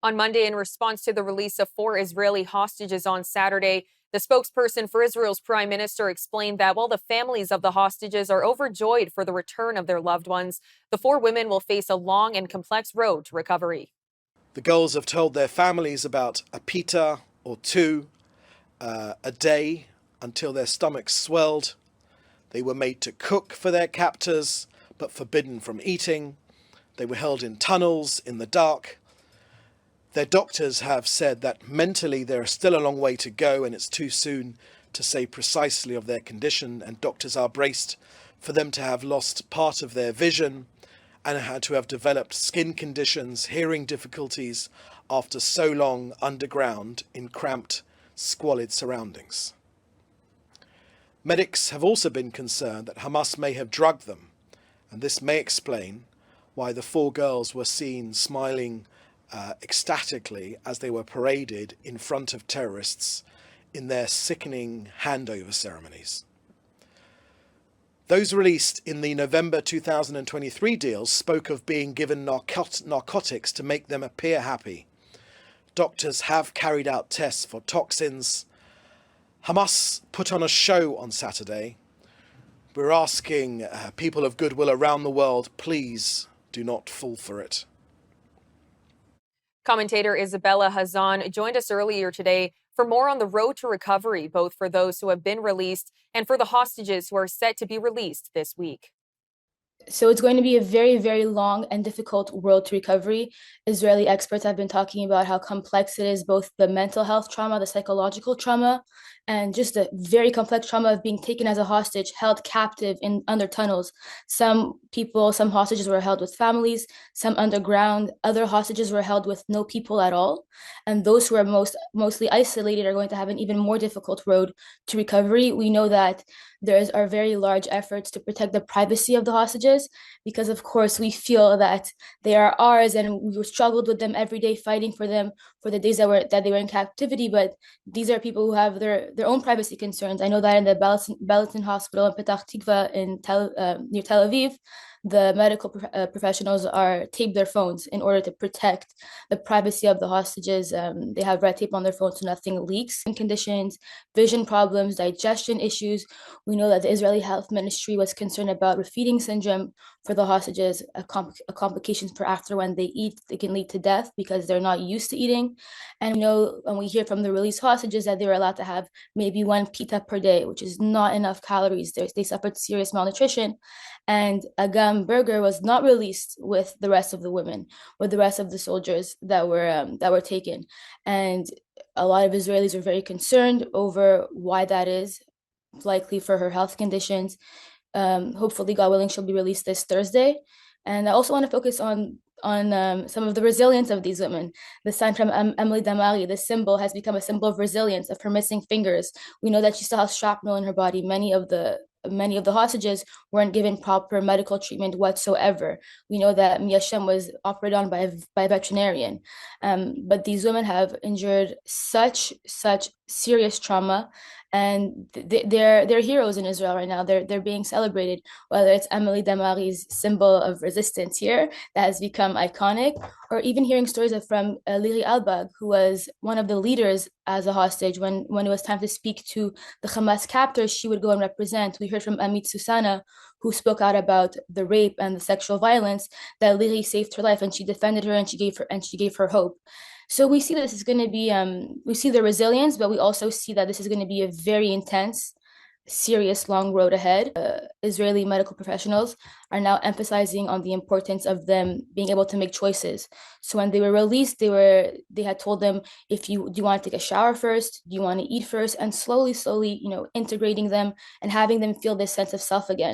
On Monday, in response to the release of 4 Israeli hostages on Saturday, the spokesperson for Israel's prime minister explained that while the families of the hostages are overjoyed for the return of their loved ones, the 4 women will face a long and complex road to recovery. The girls have told their families about a pita or two a day until their stomachs swelled. They were made to cook for their captors, but forbidden from eating. They were held in tunnels in the dark. Their doctors have said that mentally there is still a long way to go and it's too soon to say precisely of their condition, and doctors are braced for them to have lost part of their vision and had to have developed skin conditions, hearing difficulties after so long underground in cramped, squalid surroundings. Medics have also been concerned that Hamas may have drugged them, and this may explain why the 4 girls were seen smiling ecstatically as they were paraded in front of terrorists in their sickening handover ceremonies. Those released in the November 2023 deals spoke of being given narcotics to make them appear happy. Doctors have carried out tests for toxins. Hamas put on a show on Saturday. We're asking people of goodwill around the world, please do not fall for it. Commentator Ysabella Hazan joined us earlier today for more on the road to recovery, both for those who have been released and for the hostages who are set to be released this week. So it's going to be a very, very long and difficult road to recovery. Israeli experts have been talking about how complex it is, both the mental health trauma, the psychological trauma, and just the very complex trauma of being taken as a hostage, held captive in under tunnels. Some hostages were held with families, some underground, other hostages were held with no people at all. And those who are mostly isolated are going to have an even more difficult road to recovery. We know that there are very large efforts to protect the privacy of the hostages because, of course, we feel that they are ours and we struggled with them every day, fighting for them for the days that they were in captivity. But these are people who have their own privacy concerns. I know that in the Balaton Hospital in Petah Tikva near Tel Aviv, the medical professionals are taped their phones in order to protect the privacy of the hostages. They have red tape on their phones so nothing leaks. Conditions, vision problems, digestion issues. We know that the Israeli Health Ministry was concerned about refeeding syndrome for the hostages, a complications for after when they eat. They can lead to death because they're not used to eating. And we know when we hear from the released hostages that they were allowed to have maybe 1 pita per day, which is not enough calories. They suffered serious malnutrition. And Agam Berger was not released with the rest of the women, with the rest of the soldiers that were taken. And a lot of Israelis are very concerned over why that is, likely for her health conditions. Hopefully, God willing, she'll be released this Thursday. And I also want to focus on some of the resilience of these women. The sign from Emily Damari, the symbol, has become a symbol of resilience, of her missing fingers. We know that she still has shrapnel in her body. Many of the hostages weren't given proper medical treatment whatsoever. We know that Miyashem was operated on by a veterinarian. But these women have endured such serious trauma, and they're heroes in Israel right now. They're being celebrated, whether it's Emily Damari's symbol of resistance here that has become iconic, or even hearing stories from Liri Albag, who was one of the leaders as a hostage. When it was time to speak to the Hamas captors, she would go and represent. We heard from Amit Susana, who spoke out about the rape and the sexual violence, that Liri saved her life and she defended her and she gave her hope. So we see that this is going to be, we see the resilience, but we also see that this is going to be a very intense, serious, long road ahead. Israeli medical professionals are now emphasizing on the importance of them being able to make choices. So when they were released, they had told them, do you want to take a shower first? Do you want to eat first? And slowly, integrating them and having them feel this sense of self again.